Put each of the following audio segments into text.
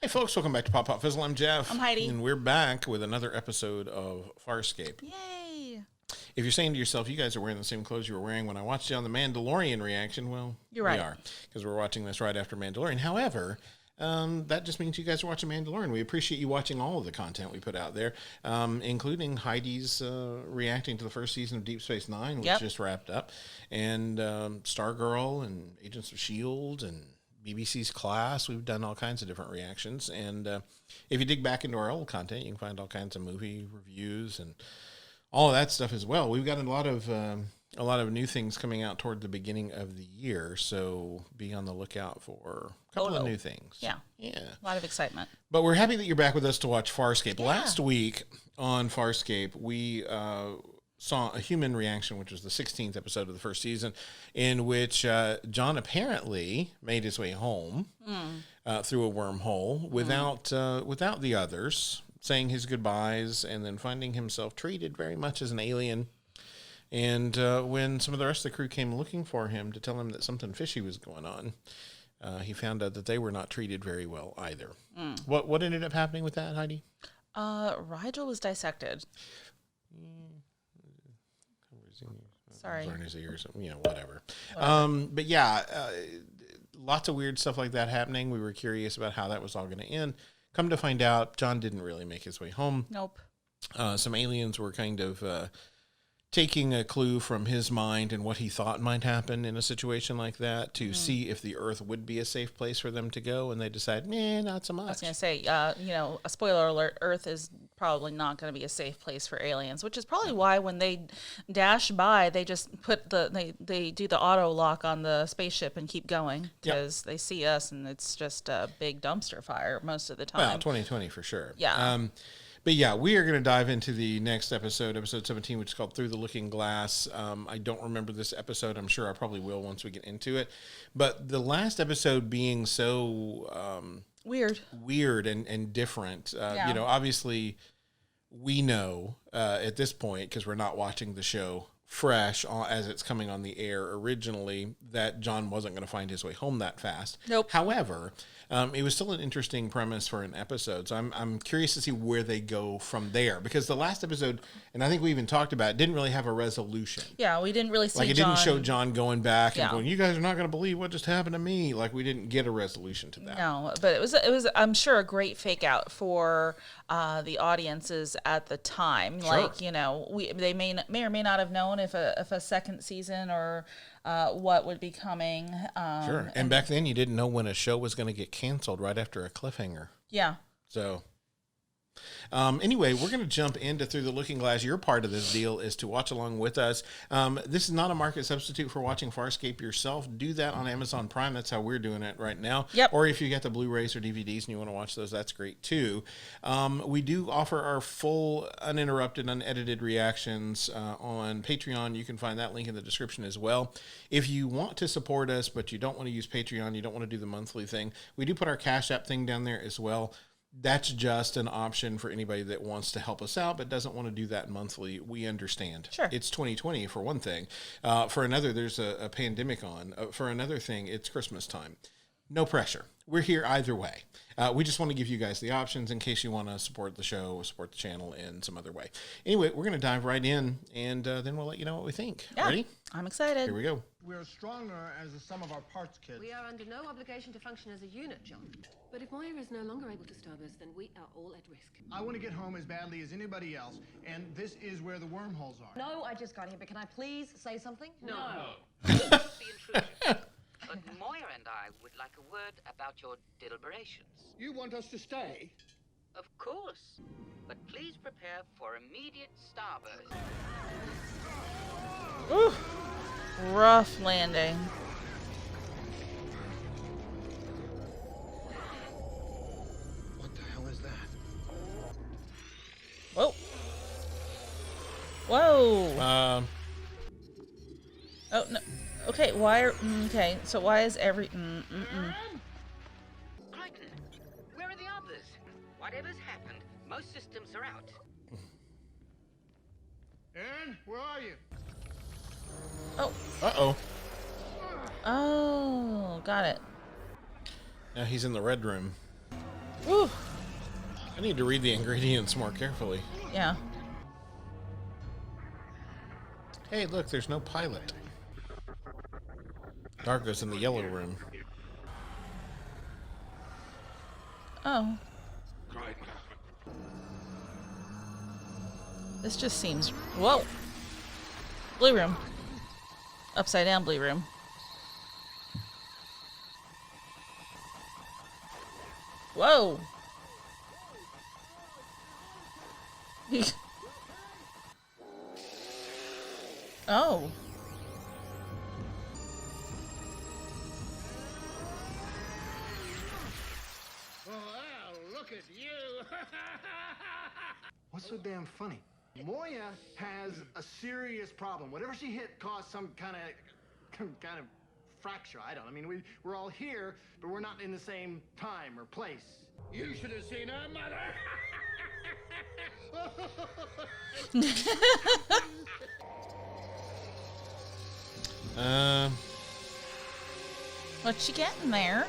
Hey folks, welcome back to Pop Pop Fizzle. I'm Jeff. I'm Heidi. And we're back with another episode of Farscape. Yay! If you're saying to yourself, you guys are wearing the same clothes you were wearing when I watched you on the Mandalorian reaction, well, You're right. we are. Because we're watching this right after Mandalorian. However, that just means you guys are watching Mandalorian. We appreciate you watching all of the content we put out there, including Heidi's reacting to the first season of Deep Space Nine, which just wrapped up, and Stargirl and Agents of S.H.I.E.L.D. and BBC's Class. We've done all kinds of different reactions, and if you dig back into our old content, you can find all kinds of movie reviews and all of that stuff as well. We've got a lot of new things coming out toward the beginning of the year, so be on the lookout for a couple of new things. Yeah, a lot of excitement. But we're happy that you're back with us to watch Farscape. Last week on Farscape, we saw a human reaction, which was the 16th episode of the first season, in which John apparently made his way home through a wormhole without the others, saying his goodbyes, and then finding himself treated very much as an alien. And when some of the rest of the crew came looking for him to tell him that something fishy was going on, he found out that they were not treated very well either. What ended up happening with that, Heidi? Rigel was dissected. Sorry. His ears, whatever. But yeah, lots of weird stuff like that happening. We were curious about how that was all going to end. Come to find out, John didn't really make his way home. Nope. Some aliens were kind of taking a clue from his mind and what he thought might happen in a situation like that to see if the Earth would be a safe place for them to go, and they decided, not so much. I was going to say, a spoiler alert, Earth is probably not going to be a safe place for aliens, which is probably why when they dash by, they just put they do the auto lock on the spaceship and keep going, because they see us and it's just a big dumpster fire most of the time. Well, 2020 for sure. Yeah. But yeah, we are going to dive into the next episode 17, which is called Through the Looking Glass. I don't remember this episode. I'm sure I probably will once we get into it. But the last episode being so weird and different. Obviously we know at this point, because we're not watching the show fresh as it's coming on the air originally, that John wasn't going to find his way home that fast. Nope. However, it was still an interesting premise for an episode, so I'm curious to see where they go from there, because the last episode, and I think we even talked about it, didn't really have a resolution. Yeah, we didn't really see John. Like, it didn't show John going back and going, you guys are not going to believe what just happened to me. Like, we didn't get a resolution to that. No, but it was I'm sure a great fake out for the audiences at the time. Sure. Like, they may or may not have known if a second season or what would be coming. Sure. And back then you didn't know when a show was going to get canceled right after a cliffhanger. Yeah. So anyway, we're going to jump into Through the Looking Glass. Your part of this deal is to watch along with us. This is not a market substitute for watching Farscape yourself. Do that on Amazon Prime. That's how we're doing it right now. Yep. Or if you get the Blu-rays or DVDs and you want to watch those, that's great too. We do offer our full, uninterrupted, unedited reactions on Patreon. You can find that link in the description as well. If you want to support us, but you don't want to use Patreon, you don't want to do the monthly thing, we do put our Cash App thing down there as well. That's just an option for anybody that wants to help us out but doesn't want to do that monthly. We understand. Sure. It's 2020 for one thing. For another, there's a pandemic on. For another thing, it's Christmas time. No pressure. We're here either way. We just want to give you guys the options in case you want to support the show, support the channel in some other way. Anyway, we're going to dive right in, and then we'll let you know what we think. Yeah. Ready? I'm excited. Here we go. We're stronger as the sum of our parts, kids. We are under no obligation to function as a unit, John. But if Moya is no longer able to starve us, then we are all at risk. I want to get home as badly as anybody else, and this is where the wormholes are. No, I just got here, but can I please say something? No. The intrusion. But Moya and I would like a word about your deliberations. You want us to stay? Of course. But please prepare for immediate starburst. Ooh, rough landing. What the hell is that? Whoa. Whoa. Oh, no. Okay, so why is every... Crichton, where are the others? Whatever's happened, most systems are out. Aaron, where are you? Oh. Uh-oh. Oh, got it. Now he's in the red room. Ooh. I need to read the ingredients more carefully. Yeah. Hey, look, there's no pilot. Dargo's in the yellow room. Oh. This just seems... Whoa. Blue room. Upside down blue room. Whoa. Oh. Look at you! What's so damn funny? Moya has a serious problem. Whatever she hit caused some kind of fracture. I don't. I mean, we're all here, but we're not in the same time or place. You should have seen her mother. What's she getting there?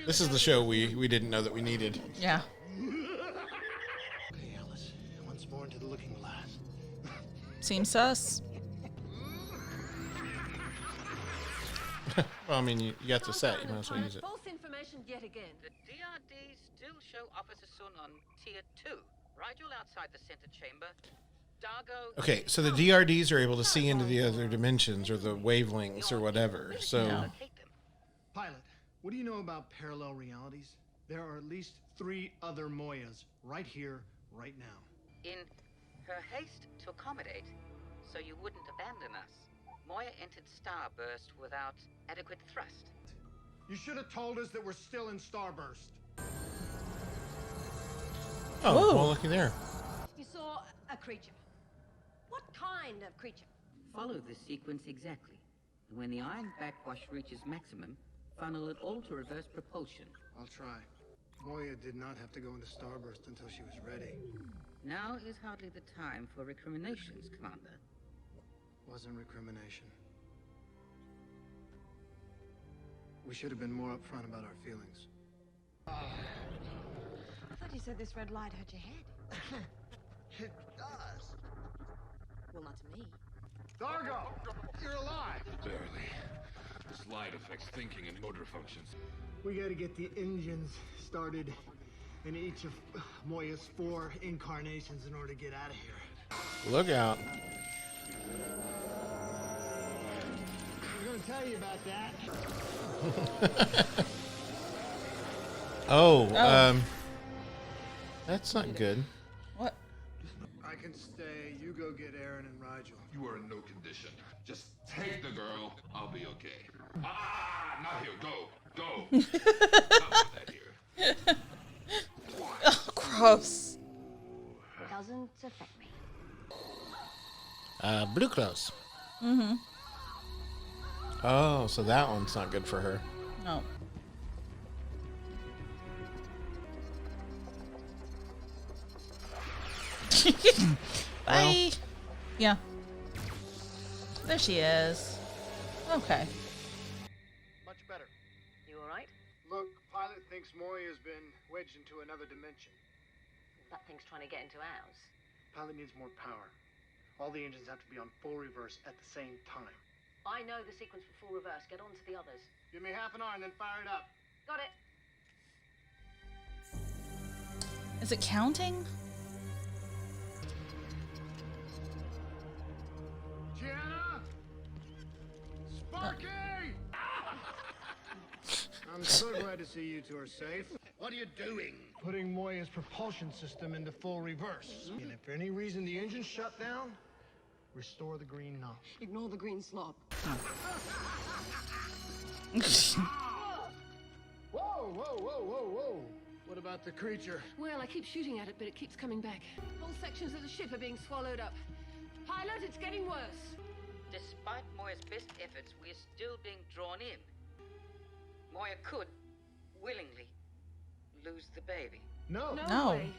This is the show we didn't know that we needed. Yeah. Okay, Alice. Once more into the looking glass. Seems sus. Well, I mean, you got the set. You might as well use it. False information yet again. The DRDs still show Officer Sun on Tier 2. Rigel outside the center chamber. Dargo... Okay, so the DRDs are able to see into the other dimensions or the wavelengths or whatever. So, Locate them. Pilot, what do you know about parallel realities? There are at least 3 other Moyas right here, right now. In her haste to accommodate, so you wouldn't abandon us, Moya entered Starburst without adequate thrust. You should have told us that we're still in Starburst. oh, Whoa. well, looky there. You saw a creature. What kind of creature? Follow this sequence exactly. And when the iron backwash reaches maximum, funnel it all to reverse propulsion. I'll try. Moya did not have to go into Starburst until she was ready. Now is hardly the time for recriminations, Commander. Wasn't recrimination. We should have been more upfront about our feelings. I thought you said this red light hurt your head. It does. Well, not to me. Dargo, you're alive. Barely. Slide affects thinking and motor functions. We gotta get the engines started in each of Moya's 4 incarnations in order to get out of here. Look out. I'm gonna tell you about that. Oh, that's not good. What? I can stay. You go get Aaron and Rigel. You are in no condition. Just take the girl. I'll be okay. Ah, not here. Go. Go. Not with that here. Oh, gross. Doesn't affect me. Blue clothes. Mm-hmm. Oh, so that one's not good for her. No. Bye. Yeah. There she is. Okay. Much better. You all right? Look, pilot thinks Moya's been wedged into another dimension. That thing's trying to get into ours. Pilot needs more power. All the engines have to be on full reverse at the same time. I know the sequence for full reverse. Get on to the others. Give me half an hour and then fire it up. Got it. Is it counting? Gianna! Sparky! I'm so glad to see you two are safe. What are you doing? Putting Moya's propulsion system into full reverse. And if for any reason the engine's shut down, restore the green knob. Ignore the green slop. Whoa, whoa, whoa, whoa, whoa. What about the creature? Well, I keep shooting at it, but it keeps coming back. Whole sections of the ship are being swallowed up. Pilot, it's getting worse. Despite Moya's best efforts, we're still being drawn in. Moya could, willingly, lose the baby. No. No. way.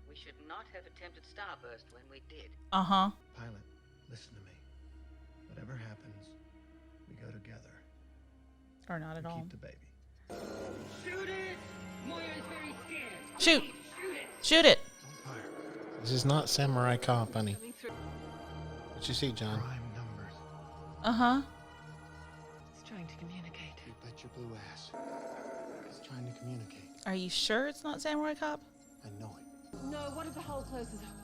We should not have attempted Starburst when we did. Uh-huh. Pilot, listen to me. Whatever happens, we go together. Or not at all. Keep the baby. Shoot it! Moya is very scared. Shoot! Shoot it! Shoot it! Don't fire. This is not Samurai Cop, honey. What you see, John? Prime numbers. Uh-huh. It's trying to communicate. You bet your blue ass. It's trying to communicate. Are you sure it's not Samurai Cop? I know it. No, what if the hole closes up?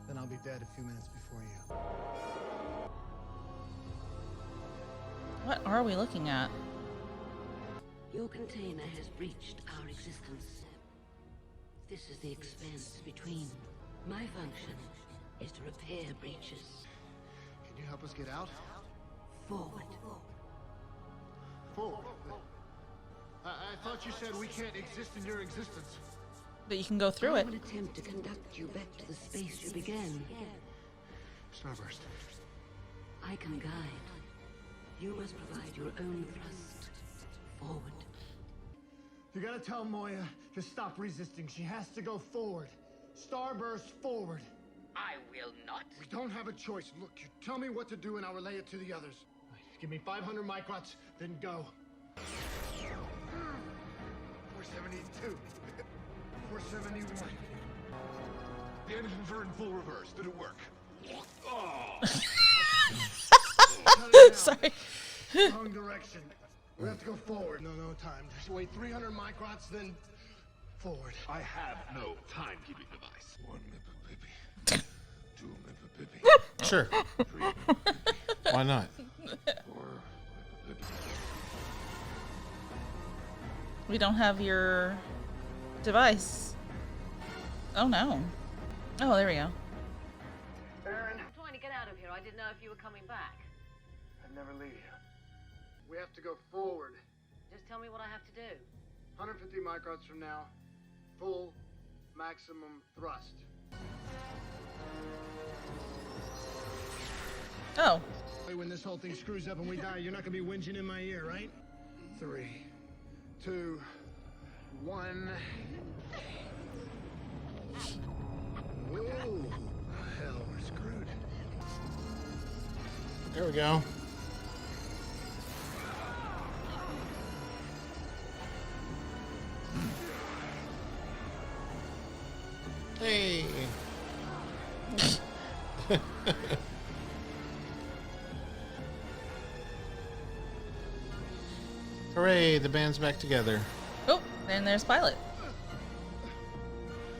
Then I'll be dead a few minutes before you. What are we looking at? Your container has breached our existence. This is the expanse between. My function is to repair breaches. Can you help us get out? Forward. Forward. I thought you said we can't exist in your existence. But you can go through I it. will attempt to conduct you back to the space you began. Starburst. I can guide. You must provide your own thrust. Forward. You gotta tell Moya to stop resisting. She has to go forward. Starburst forward. I will not. We don't have a choice. Look, you tell me what to do and I'll relay it to the others. Give me 500 microns, then go. 472. 471. The engines are in full reverse. Did it work? Oh! Sorry. Wrong direction. We have to go forward. No time. Just wait 300 microns, then forward. I have no timekeeping device. 1 Mississippi. 2 Mississippi. Sure. 3 Mississippi. Why not? 4 Mississippi. We don't have your device. Oh no. Oh, there we go. Aaron, I'm trying to get out of here. I didn't know if you were coming back. I'd never leave you. We have to go forward. Just tell me what I have to do. 150 microns from now. Full maximum thrust. Oh. When this whole thing screws up and we die, you're not gonna be whinging in my ear, right? 3, 2, 1. Whoa! Hell, we're screwed. There we go. Hey. Hooray, the band's back together. Oh, and there's Pilot.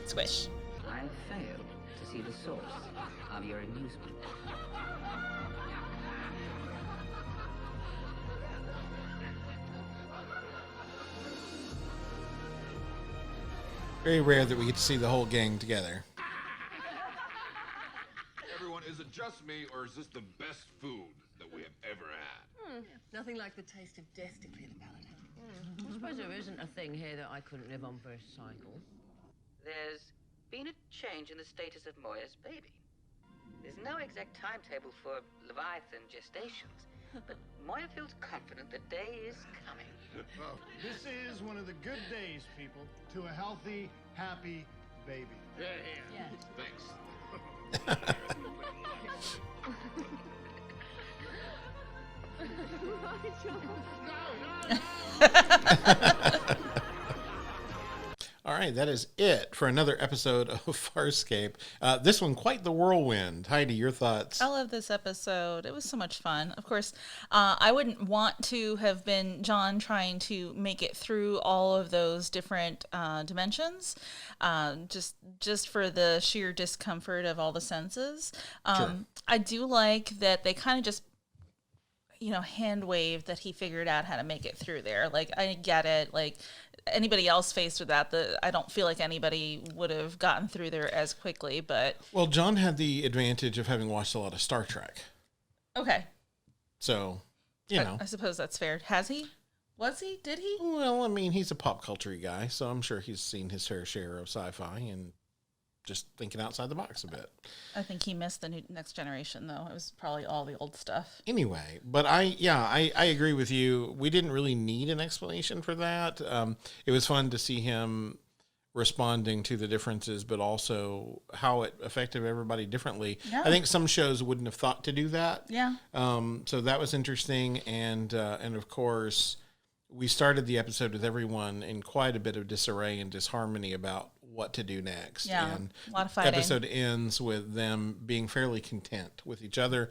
Squish. I have failed to see the source of your amusement. Very rare that we get to see the whole gang together. Everyone, is it just me, or is this the best food that we have ever had? Nothing like the taste of death to clear the palate. I suppose there isn't a thing here that I couldn't live on for a cycle. There's been a change in the status of Moya's baby. There's no exact timetable for Leviathan gestations, but Moya feels confident the day is coming. Well, this is one of the good days, people, to a healthy, happy baby. Yeah. Thanks. All right, that is it for another episode of Farscape. This one, quite the whirlwind. Heidi, your thoughts? I love this episode. It was so much fun. Of course, I wouldn't want to have been John trying to make it through all of those different dimensions, just for the sheer discomfort of all the senses. Sure. I do like that they kind of just, hand waved that he figured out how to make it through there. Like, I get it. Like, anybody else faced with that, I don't feel like anybody would have gotten through there as quickly, but... Well, John had the advantage of having watched a lot of Star Trek. Okay. So, I suppose that's fair. Has he? Was he? Did he? Well, I mean, he's a pop culture guy, so I'm sure he's seen his fair share of sci-fi and just thinking outside the box a bit. I think he missed the Next Generation, though. It was probably all the old stuff. Anyway, but I agree with you. We didn't really need an explanation for that. It was fun to see him responding to the differences, but also how it affected everybody differently. Yeah. I think some shows wouldn't have thought to do that. Yeah. So that was interesting. And of course, we started the episode with everyone in quite a bit of disarray and disharmony about what to do next. Yeah, And a lot of fighting. Episode ends with them being fairly content with each other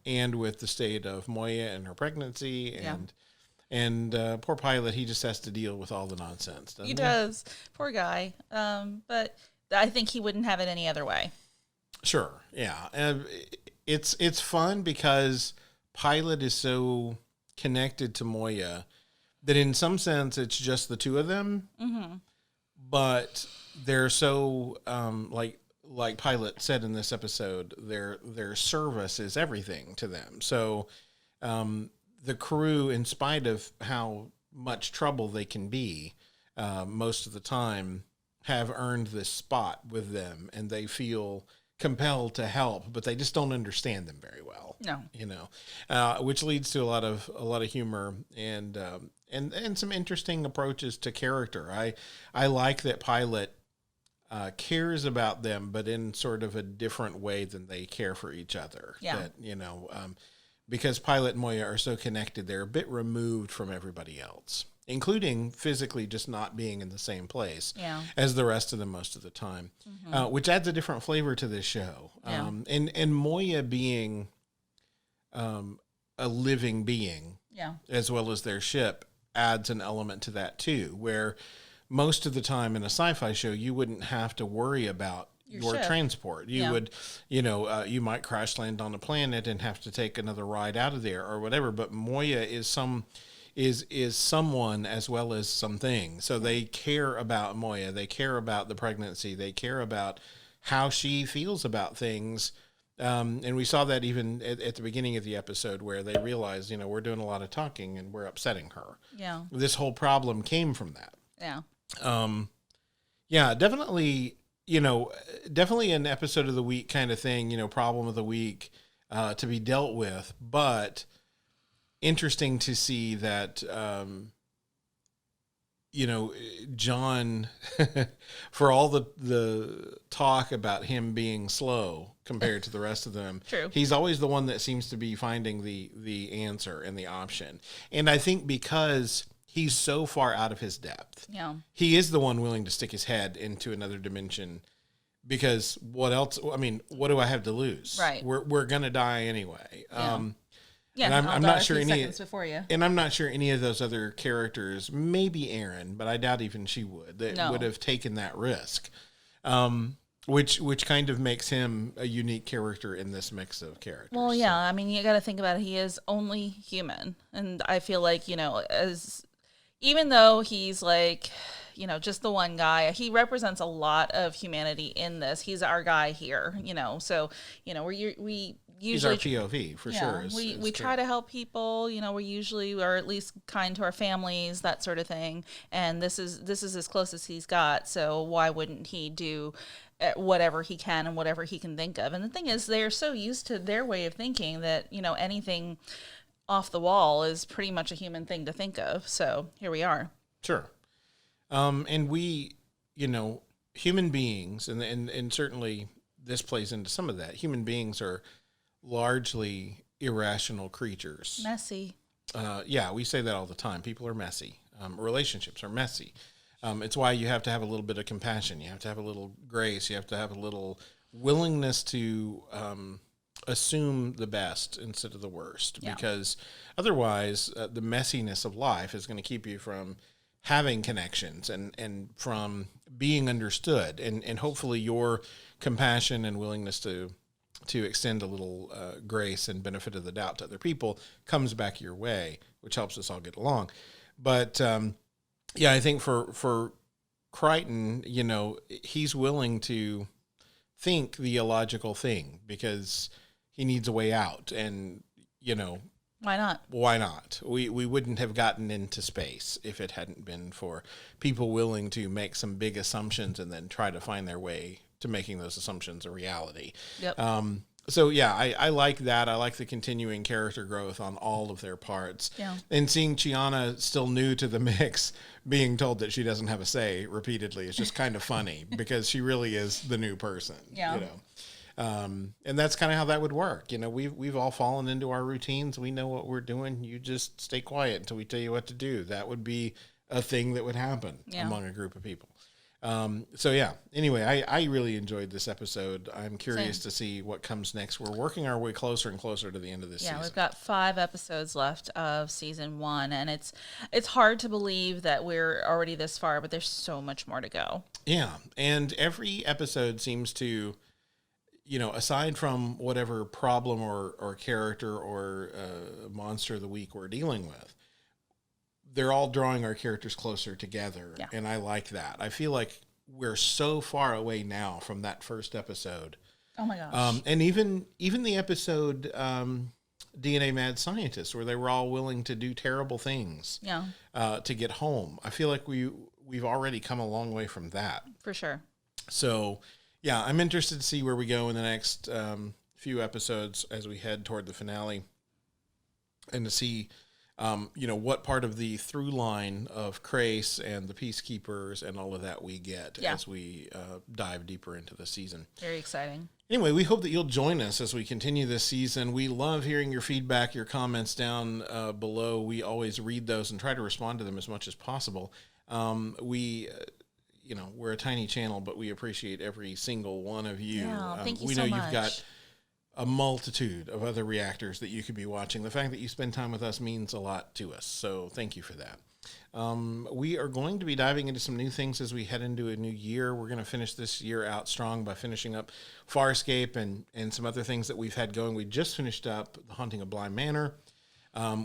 and with the state of Moya and her pregnancy. And poor Pilot, he just has to deal with all the nonsense, doesn't he? He does. Poor guy. But I think he wouldn't have it any other way. Sure, yeah. It's fun because Pilot is so connected to Moya that in some sense it's just the two of them. Mm-hmm. But they're so like Pilot said in this episode, their service is everything to them. So the crew, in spite of how much trouble they can be most of the time, have earned this spot with them, and they feel compelled to help, but they just don't understand them very well. No, which leads to a lot of humor and some interesting approaches to character. I like that Pilot cares about them, but in sort of a different way than they care for each other. Yeah. That, because Pilot and Moya are so connected, they're a bit removed from everybody else, including physically just not being in the same place as the rest of them most of the time, which adds a different flavor to this show. Yeah. And Moya being a living being, as well as their ship, adds an element to that too, where most of the time in a sci-fi show, you wouldn't have to worry about your ship. transport. You would, you might crash land on a planet and have to take another ride out of there or whatever. But Moya is someone as well as something. So they care about Moya. They care about the pregnancy. They care about how she feels about things. And we saw that even at the beginning of the episode where they realized, we're doing a lot of talking and we're upsetting her. Yeah. This whole problem came from that. Yeah. Definitely, definitely an episode of the week kind of thing, problem of the week to be dealt with, but interesting to see that, John, for all the talk about him being slow compared to the rest of them, True. He's always the one that seems to be finding the answer and the option. And I think because he's so far out of his depth, he is the one willing to stick his head into another dimension, because what else? I mean, what do I have to lose? Right. We're gonna die anyway. Yeah, and I'm not sure any before you. And I'm not sure any of those other characters, maybe Aaron, but I doubt even she would have taken that risk. Which kind of makes him a unique character in this mix of characters. Well, yeah, I mean, you got to think about it. He is only human, and I feel like even though he's like, just the one guy, he represents a lot of humanity in this. He's our guy here, So we usually he's our POV for sure. We try to help people. We usually are at least kind to our families, that sort of thing. And this is as close as he's got. So why wouldn't he do whatever he can and whatever he can think of? And the thing is, they're so used to their way of thinking that anything off the wall is pretty much a human thing to think of. So here we are. Sure. And we, human beings, and certainly this plays into some of that. Human beings are largely irrational creatures. Messy. We say that all the time. People are messy. Relationships are messy. It's why you have to have a little bit of compassion. You have to have a little grace. You have to have a little willingness to assume the best instead of the worst, because otherwise the messiness of life is going to keep you from having connections and from being understood, and hopefully your compassion and willingness to extend a little grace and benefit of the doubt to other people comes back your way, which helps us all get along. But I think for Crichton, he's willing to think the illogical thing because he needs a way out, and why not? Why not? We wouldn't have gotten into space if it hadn't been for people willing to make some big assumptions and then try to find their way to making those assumptions a reality. Yep. I like that. I like the continuing character growth on all of their parts. Yeah. And seeing Chiana still new to the mix being told that she doesn't have a say repeatedly is just kind of funny because she really is the new person. Yeah. You know, and that's kind of how that would work. You know, we've all fallen into our routines. We know what we're doing. You just stay quiet until we tell you what to do. That would be a thing that would happen among a group of people. So yeah, anyway, I really enjoyed this episode. I'm curious to see what comes next. We're working our way closer and closer to the end of this season. Yeah, we've got 5 episodes left of season 1, and it's hard to believe that we're already this far, but there's so much more to go. Yeah, and every episode seems to, you know, aside from whatever problem or character or monster of the week we're dealing with, they're all drawing our characters closer together, and I like that. I feel like we're so far away now from that first episode. Oh my gosh! And even the episode DNA Mad Scientist, where they were all willing to do terrible things, to get home. I feel like we've already come a long way from that, for sure. So, yeah, I'm interested to see where we go in the next few episodes as we head toward the finale, and to see. You know, what part of the through line of Crace and the Peacekeepers and all of that we get as we dive deeper into the season. Very exciting. Anyway, we hope that you'll join us as we continue this season. We love hearing your feedback, your comments down below. We always read those and try to respond to them as much as possible. You know, we're a tiny channel, but we appreciate every single one of you. Yeah, thank you we so know much. You've got a multitude of other reactors that you could be watching. The fact that you spend time with us means a lot to us, so thank you for that. We are going to be diving into some new things as we head into a new year. We're going to finish this year out strong by finishing up Farscape and some other things that we've had going. We just finished up The Haunting of Bly Manor.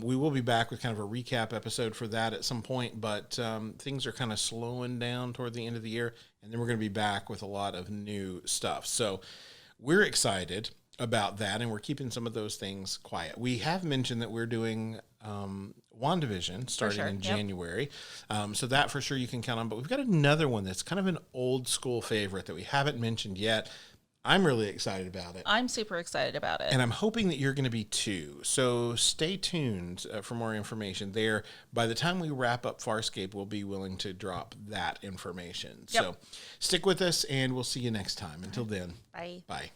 We will be back with kind of a recap episode for that at some point, but things are kind of slowing down toward the end of the year, and then we're going to be back with a lot of new stuff. So we're excited about that, and we're keeping some of those things quiet. We have mentioned that we're doing WandaVision starting in January, so that for sure you can count on. But we've got another one that's kind of an old school favorite that we haven't mentioned yet. I'm really excited about it. I'm super excited about it. And I'm hoping that you're going to be too. So stay tuned for more information there. By the time we wrap up Farscape, we'll be willing to drop that information. So stick with us, and we'll see you next time. Until then, bye. Bye.